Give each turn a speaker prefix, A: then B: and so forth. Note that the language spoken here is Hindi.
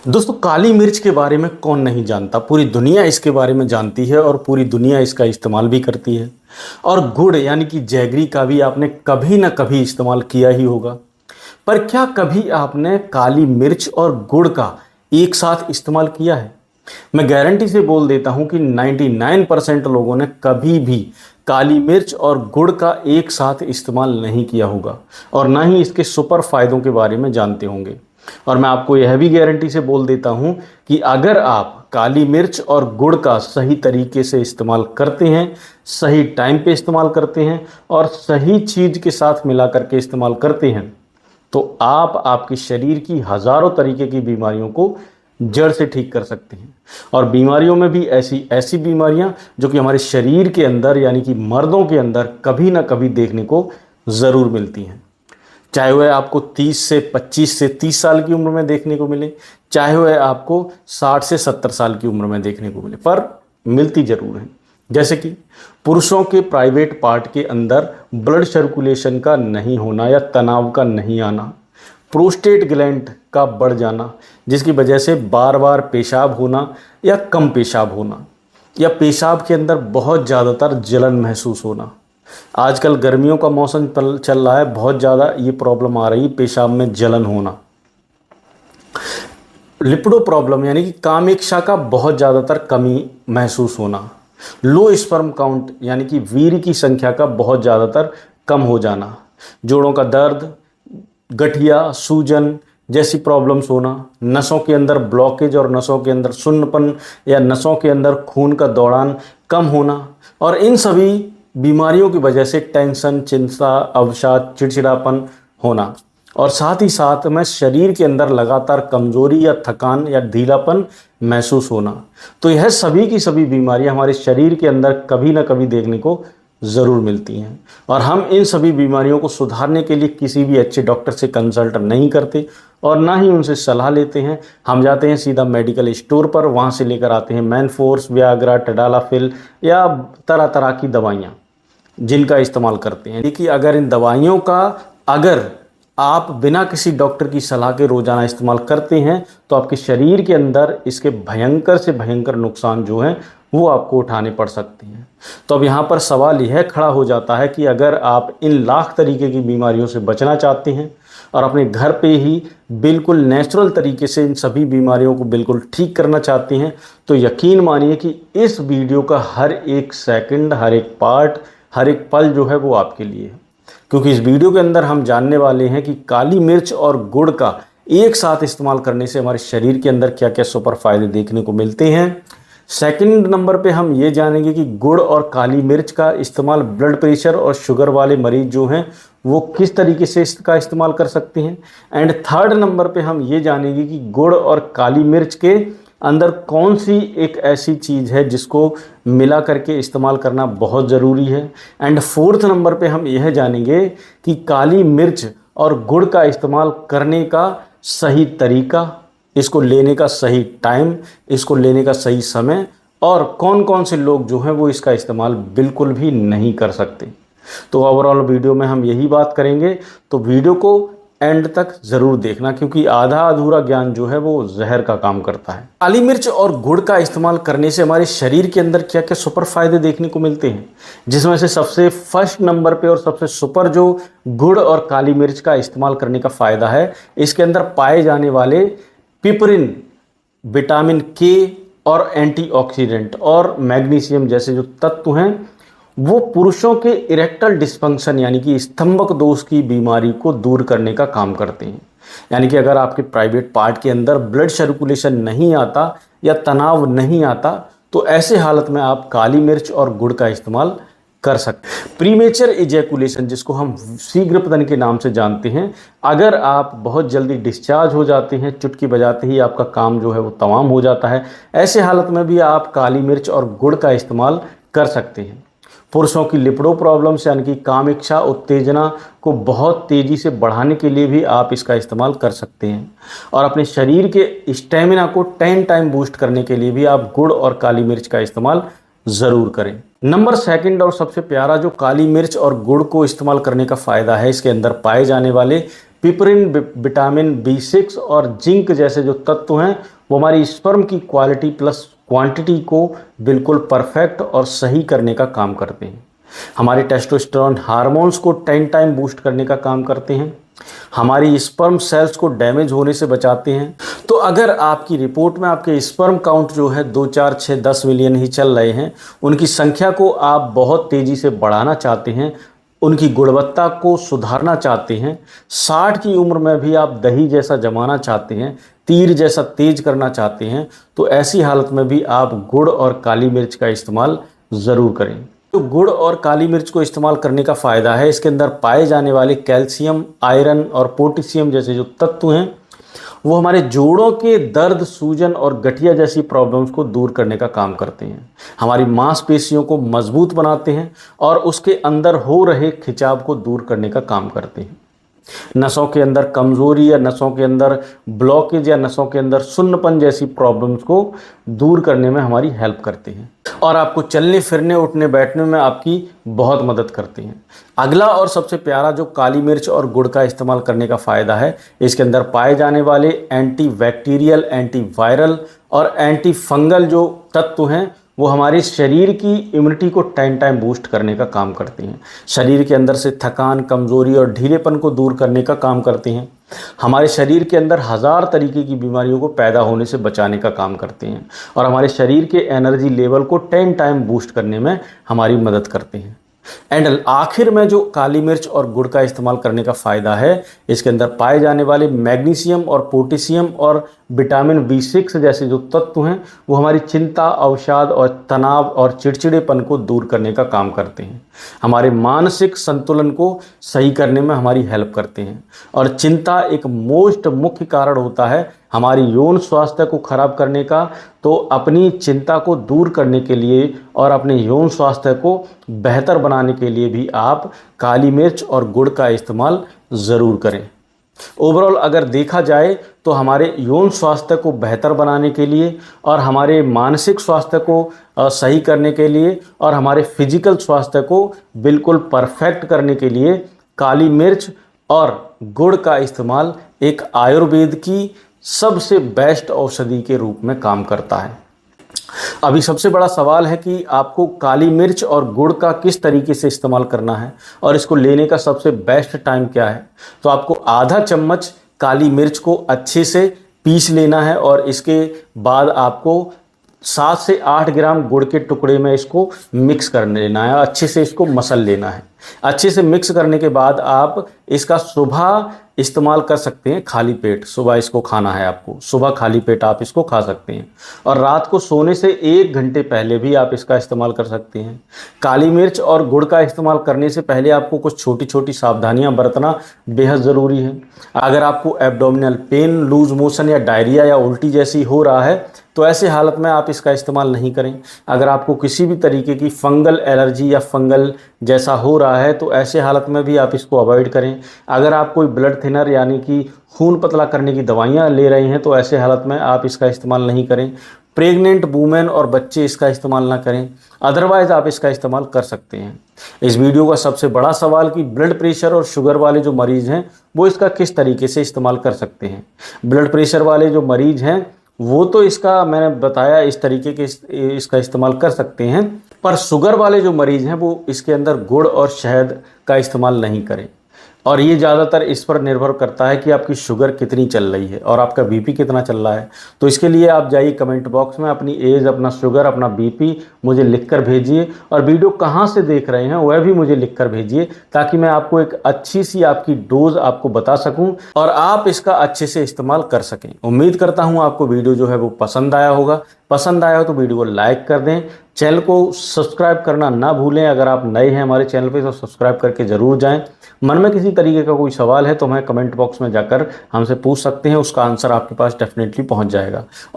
A: दोस्तों, काली मिर्च के बारे में कौन नहीं जानता। पूरी दुनिया इसके बारे में जानती है और पूरी दुनिया इसका इस्तेमाल भी करती है। और गुड़ यानी कि जैगरी का भी आपने कभी ना कभी इस्तेमाल किया ही होगा। पर क्या कभी आपने काली मिर्च और गुड़ का एक साथ इस्तेमाल किया है? मैं गारंटी से बोल देता हूं कि 99% लोगों ने कभी भी काली मिर्च और गुड़ का एक साथ इस्तेमाल नहीं किया होगा और ना ही इसके सुपर फायदों के बारे में जानते होंगे। और मैं आपको यह भी गारंटी से बोल देता हूं कि अगर आप काली मिर्च और गुड़ का सही तरीके से इस्तेमाल करते हैं, सही टाइम पे इस्तेमाल करते हैं और सही चीज़ के साथ मिला करके इस्तेमाल करते हैं, तो आप आपके शरीर की हज़ारों तरीके की बीमारियों को जड़ से ठीक कर सकते हैं। और बीमारियों में भी ऐसी ऐसी बीमारियां जो कि हमारे शरीर के अंदर यानी कि मर्दों के अंदर कभी ना कभी देखने को ज़रूर मिलती हैं। चाहे वह आपको 30 से 25 से 30 साल की उम्र में देखने को मिले, चाहे वह आपको 60 से 70 साल की उम्र में देखने को मिले, पर मिलती ज़रूर है। जैसे कि पुरुषों के प्राइवेट पार्ट के अंदर ब्लड सर्कुलेशन का नहीं होना या तनाव का नहीं आना, प्रोस्टेट ग्लैंड का बढ़ जाना जिसकी वजह से बार बार पेशाब होना या कम पेशाब होना, या पेशाब के अंदर बहुत ज़्यादातर जलन महसूस होना। आजकल गर्मियों का मौसम चल रहा है, बहुत ज़्यादा ये प्रॉब्लम आ रही है, पेशाब में जलन होना। लिपिडो प्रॉब्लम यानी कि कामेक्षा का बहुत ज़्यादातर कमी महसूस होना। लो स्पर्म काउंट यानी कि वीर्य की संख्या का बहुत ज़्यादातर कम हो जाना। जोड़ों का दर्द, गठिया, सूजन जैसी प्रॉब्लम्स होना। नसों के अंदर ब्लॉकेज और नसों के अंदर शून्यपन या नसों के अंदर खून का दौड़ान कम होना। और इन सभी बीमारियों की वजह से टेंशन, चिंता, अवसाद, चिड़चिड़ापन होना। और साथ ही साथ में शरीर के अंदर लगातार कमजोरी या थकान या ढीलापन महसूस होना। तो यह सभी की सभी बीमारियां हमारे शरीर के अंदर कभी ना कभी देखने को ज़रूर मिलती हैं। और हम इन सभी बीमारियों को सुधारने के लिए किसी भी अच्छे डॉक्टर से कंसल्ट नहीं करते और ना ही उनसे सलाह लेते हैं। हम जाते हैं सीधा मेडिकल स्टोर पर, वहाँ से लेकर आते हैं मैनफोर्स, वियाग्रा, टडालाफिल या तरह तरह की दवाइयाँ जिनका इस्तेमाल करते हैं। देखिए, अगर इन दवाइयों का अगर आप बिना किसी डॉक्टर की सलाह के रोज़ाना इस्तेमाल करते हैं तो आपके शरीर के अंदर इसके भयंकर से भयंकर नुकसान जो हैं वो आपको उठाने पड़ सकते हैं। तो अब यहाँ पर सवाल यह खड़ा हो जाता है कि अगर आप इन लाख तरीके की बीमारियों से बचना चाहते हैं और अपने घर पे ही बिल्कुल नेचुरल तरीके से इन सभी बीमारियों को बिल्कुल ठीक करना चाहते हैं, तो यकीन मानिए कि इस वीडियो का हर एक सेकंड, हर एक पार्ट, हर एक पल जो है वो आपके लिए है। क्योंकि इस वीडियो के अंदर हम जानने वाले हैं कि काली मिर्च और गुड़ का एक साथ इस्तेमाल करने से हमारे शरीर के अंदर क्या क्या सुपर फायदे देखने को मिलते हैं। सेकंड नंबर पे हम ये जानेंगे कि गुड़ और काली मिर्च का इस्तेमाल ब्लड प्रेशर और शुगर वाले मरीज जो हैं वो किस तरीके से इसका इस्तेमाल कर सकते हैं। एंड थर्ड नंबर पे हम ये जानेंगे कि गुड़ और काली मिर्च के अंदर कौन सी एक ऐसी चीज़ है जिसको मिला करके इस्तेमाल करना बहुत ज़रूरी है। एंड फोर्थ नंबर पे हम यह जानेंगे कि काली मिर्च और गुड़ का इस्तेमाल करने का सही तरीका, इसको लेने का सही टाइम, इसको लेने का सही समय, और कौन कौन से लोग जो हैं वो इसका इस्तेमाल बिल्कुल भी नहीं कर सकते। तो ओवरऑल वीडियो में हम यही बात करेंगे, तो वीडियो को एंड तक ज़रूर देखना क्योंकि आधा अधूरा ज्ञान जो है वो जहर का काम करता है। काली मिर्च और गुड़ का इस्तेमाल करने से हमारे शरीर के अंदर क्या क्या सुपर फायदे देखने को मिलते हैं, जिसमें से सबसे फर्स्ट नंबर पे और सबसे सुपर जो गुड़ और काली मिर्च का इस्तेमाल करने का फ़ायदा है, इसके अंदर पाए जाने वाले पिपरिन, विटामिन के और एंटीऑक्सीडेंट और मैग्नीशियम जैसे जो तत्व हैं वो पुरुषों के इरेक्टल डिस्फंक्शन यानी कि स्तंभक दोष की बीमारी को दूर करने का काम करते हैं। यानी कि अगर आपके प्राइवेट पार्ट के अंदर ब्लड सर्कुलेशन नहीं आता या तनाव नहीं आता तो ऐसे हालत में आप काली मिर्च और गुड़ का इस्तेमाल कर सकते हैं। प्रीमेचर इजैकुलेशन जिसको हम शीघ्र पतन के नाम से जानते हैं, अगर आप बहुत जल्दी डिस्चार्ज हो जाते हैं, चुटकी बजाते ही आपका काम जो है वो तमाम हो जाता है, ऐसे हालत में भी आप काली मिर्च और गुड़ का इस्तेमाल कर सकते हैं। पुरुषों की लिपिडो प्रॉब्लम्स यानी कि काम इच्छा उत्तेजना को बहुत तेज़ी से बढ़ाने के लिए भी आप इसका इस्तेमाल कर सकते हैं। और अपने शरीर के स्टेमिना को 10 टाइम बूस्ट करने के लिए भी आप गुड़ और काली मिर्च का इस्तेमाल ज़रूर करें। नंबर सेकंड और सबसे प्यारा जो काली मिर्च और गुड़ को इस्तेमाल करने का फ़ायदा है, इसके अंदर पाए जाने वाले पिपरिन, विटामिन B6 और जिंक जैसे जो तत्व हैं वो हमारी स्पर्म की क्वालिटी प्लस क्वांटिटी को बिल्कुल परफेक्ट और सही करने का काम करते हैं। हमारे टेस्टोस्टेरोन हार्मोन्स को 10 टाइम बूस्ट करने का काम करते हैं। हमारी स्पर्म सेल्स को डैमेज होने से बचाते हैं। तो अगर आपकी रिपोर्ट में आपके स्पर्म काउंट जो है 2, 4, 6, 10 मिलियन ही चल रहे हैं, उनकी संख्या को आप बहुत तेज़ी से बढ़ाना चाहते हैं, उनकी गुणवत्ता को सुधारना चाहते हैं, 60 की उम्र में भी आप दही जैसा जमाना चाहते हैं, तीर जैसा तेज करना चाहते हैं, तो ऐसी हालत में भी आप गुड़ और काली मिर्च का इस्तेमाल ज़रूर करें। तो गुड़ और काली मिर्च को इस्तेमाल करने का फ़ायदा है, इसके अंदर पाए जाने वाले कैल्शियम, आयरन और पोटेशियम जैसे जो तत्व हैं वो हमारे जोड़ों के दर्द, सूजन और गठिया जैसी प्रॉब्लम्स को दूर करने का काम करते हैं। हमारी मांसपेशियों को मजबूत बनाते हैं और उसके अंदर हो रहे खिंचाव को दूर करने का काम करते हैं। नसों के अंदर कमज़ोरी या नसों के अंदर ब्लॉकेज या नसों के अंदर सुन्नपन जैसी प्रॉब्लम्स को दूर करने में हमारी हेल्प करते हैं और आपको चलने फिरने, उठने बैठने में आपकी बहुत मदद करते हैं। अगला और सबसे प्यारा जो काली मिर्च और गुड़ का इस्तेमाल करने का फ़ायदा है, इसके अंदर पाए जाने वाले एंटी बैक्टीरियल, एंटी वायरल और एंटी फंगल जो तत्व हैं वो हमारे शरीर की इम्यूनिटी को 10 टाइम बूस्ट करने का काम करते हैं। शरीर के अंदर से थकान, कमज़ोरी और ढीलेपन को दूर करने का काम करते हैं। हमारे शरीर के अंदर 1000 तरीके की बीमारियों को पैदा होने से बचाने का काम करते हैं और हमारे शरीर के एनर्जी लेवल को 10 टाइम बूस्ट करने में हमारी मदद करते हैं। एंड आखिर में जो काली मिर्च और गुड़ का इस्तेमाल करने का फ़ायदा है, इसके अंदर पाए जाने वाले मैग्नीशियम और पोटेशियम और विटामिन B6 जैसे जो तत्व हैं वो हमारी चिंता, अवसाद और तनाव और चिड़चिड़ेपन को दूर करने का काम करते हैं। हमारे मानसिक संतुलन को सही करने में हमारी हेल्प करते हैं और चिंता एक मुख्य कारण होता है हमारी यौन स्वास्थ्य को खराब करने का। तो अपनी चिंता को दूर करने के लिए और अपने यौन स्वास्थ्य को बेहतर बनाने के लिए भी आप काली मिर्च और गुड़ का इस्तेमाल ज़रूर करें। ओवरऑल अगर देखा जाए तो हमारे यौन स्वास्थ्य को बेहतर बनाने के लिए और हमारे मानसिक स्वास्थ्य को सही करने के लिए और हमारे फिजिकल स्वास्थ्य को बिल्कुल परफेक्ट करने के लिए काली मिर्च और गुड़ का इस्तेमाल एक आयुर्वेद की सबसे बेस्ट औषधि के रूप में काम करता है। अभी सबसे बड़ा सवाल है कि आपको काली मिर्च और गुड़ का किस तरीके से इस्तेमाल करना है और इसको लेने का सबसे बेस्ट टाइम क्या है। तो आपको आधा चम्मच काली मिर्च को अच्छे से पीस लेना है और इसके बाद आपको 7 से 8 ग्राम गुड़ के टुकड़े में इसको मिक्स कर लेना है, अच्छे से इसको मसल लेना है। अच्छे से मिक्स करने के बाद आप इसका सुबह इस्तेमाल कर सकते हैं खाली पेट। सुबह इसको खाना है आपको, सुबह खाली पेट आप इसको खा सकते हैं और रात को सोने से 1 घंटे पहले भी आप इसका इस्तेमाल कर सकते हैं। काली मिर्च और गुड़ का इस्तेमाल करने से पहले आपको कुछ छोटी छोटी सावधानियां बरतना बेहद ज़रूरी है। अगर आपको एब्डोमिनल पेन, लूज मोशन या डायरिया या उल्टी जैसी हो रहा है तो ऐसे हालत में आप इसका इस्तेमाल नहीं करें। अगर आपको किसी भी तरीके की फंगल एलर्जी या फंगल जैसा हो रहा है तो ऐसे हालत में भी आप इसको अवॉइड करें। अगर आप कोई ब्लड थिनर यानी कि खून पतला करने की दवाइयाँ ले रहे हैं तो ऐसे हालत में आप इसका इस्तेमाल नहीं करें। प्रेग्नेंट वूमेन और बच्चे इसका इस्तेमाल ना करें, अदरवाइज़ आप इसका इस्तेमाल कर सकते हैं। इस वीडियो का सबसे बड़ा सवाल कि ब्लड प्रेशर और शुगर वाले जो मरीज़ हैं वो इसका किस तरीके से इस्तेमाल कर सकते हैं। ब्लड प्रेशर वाले जो मरीज़ हैं वो तो इसका मैंने बताया इस तरीके के इसका इस्तेमाल कर सकते हैं, पर शुगर वाले जो मरीज़ हैं वो इसके अंदर गुड़ और शहद का इस्तेमाल नहीं करें। और ये ज़्यादातर इस पर निर्भर करता है कि आपकी शुगर कितनी चल रही है और आपका बीपी कितना चल रहा है। तो इसके लिए आप जाइए कमेंट बॉक्स में अपनी एज, अपना शुगर, अपना बीपी मुझे लिखकर भेजिए और वीडियो कहाँ से देख रहे हैं वह भी मुझे लिखकर भेजिए ताकि मैं आपको एक अच्छी सी आपकी डोज आपको बता सकूं और आप इसका अच्छे से इस्तेमाल कर सकें। उम्मीद करता हूँ आपको वीडियो जो है वो पसंद आया होगा। पसंद आया हो तो वीडियो को लाइक कर दें, चैनल को सब्सक्राइब करना ना भूलें। अगर आप नए हैं हमारे चैनल पे तो सब्सक्राइब करके ज़रूर जाएं। मन में किसी तरीके का कोई सवाल है तो हमें कमेंट बॉक्स में जाकर हमसे पूछ सकते हैं, उसका आंसर आपके पास डेफिनेटली पहुंच जाएगा।